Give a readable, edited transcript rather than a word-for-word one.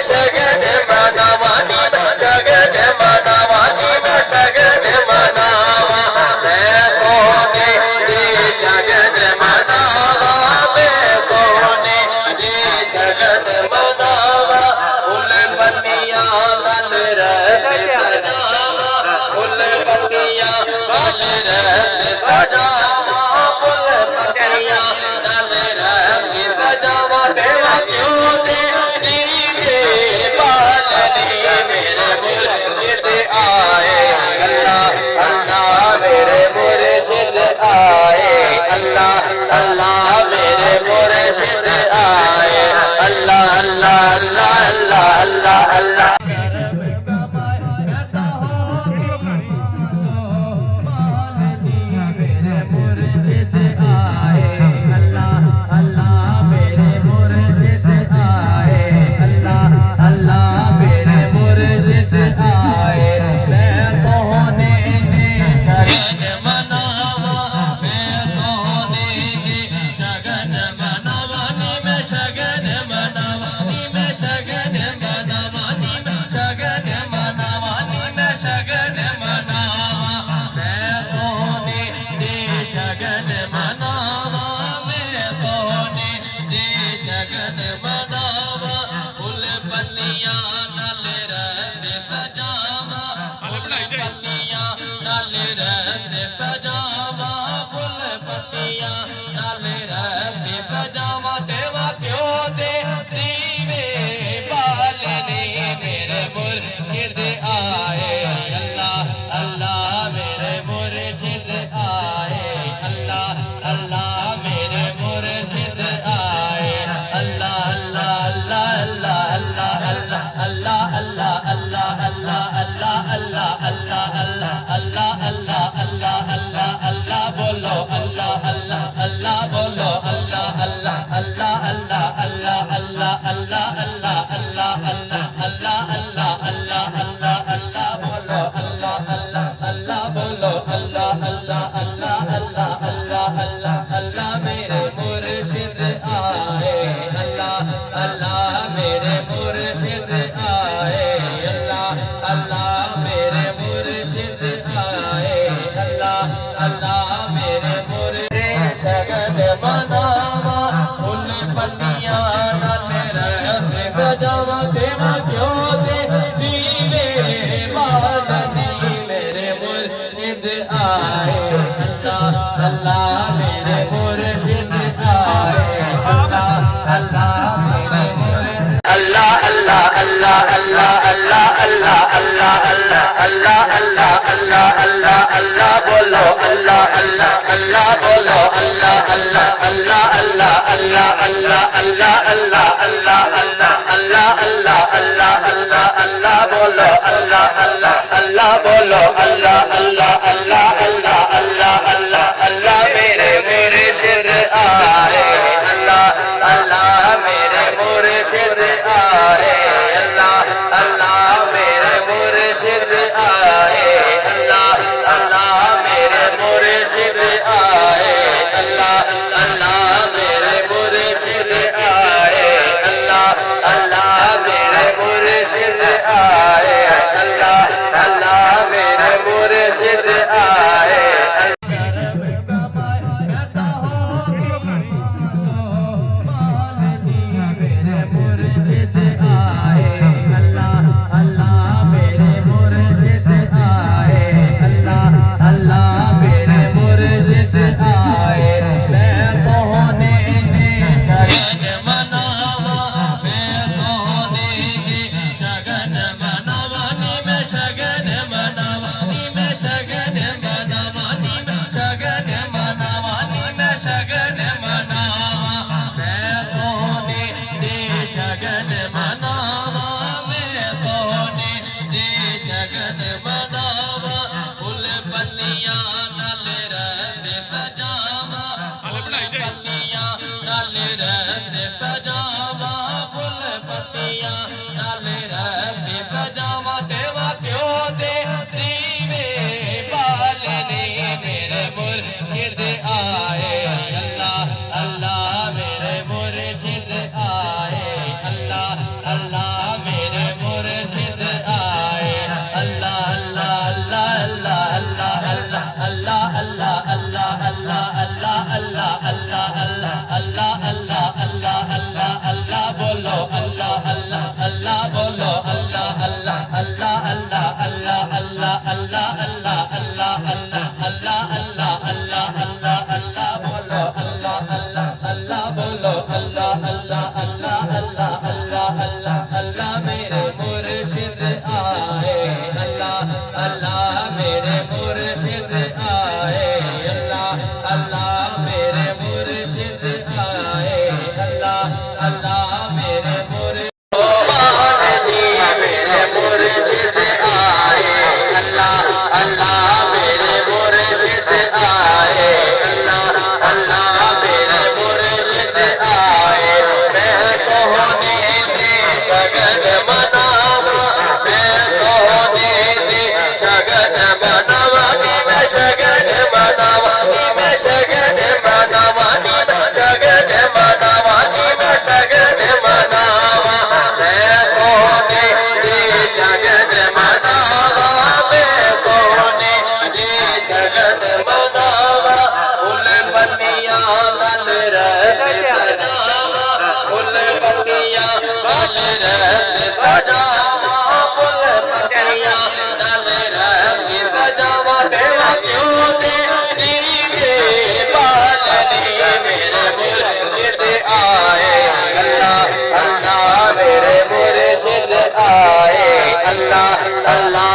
شگن مناوانی شگن مناوانی شگن مناوا میں سونے دی شگن مناوا میں سونے دی شگن مناوا پھول پتیاں نال رس سجاوا پھول پتیاں نال رس سجاوا پھول پتیاں نال رس سجاوا دیوا کیوں دے دیوے بالنی میرے مرشد آئے اللہ اللہ میرے مرشد آئے اللہ اللہ میرے مرشد آئے اللہ اللہ اللہ اللہ اللہ اللہ اللہ میرے مرشد شگن مناوا میں شگن مناوا شگن مناوا میں شگن مناوا میں سونے دی شگن مناوا میں سونے دی شگن مناوا پھول پتیاں نال رس سجاوا پھول پتیاں نال رس سجاوا پھول پتیاں نال رس سجاوا دیوا کیوں دے دیوے بالنی میرے مرشد آئے اللہ اللہ میرے مرشد آئے اللہ اللہ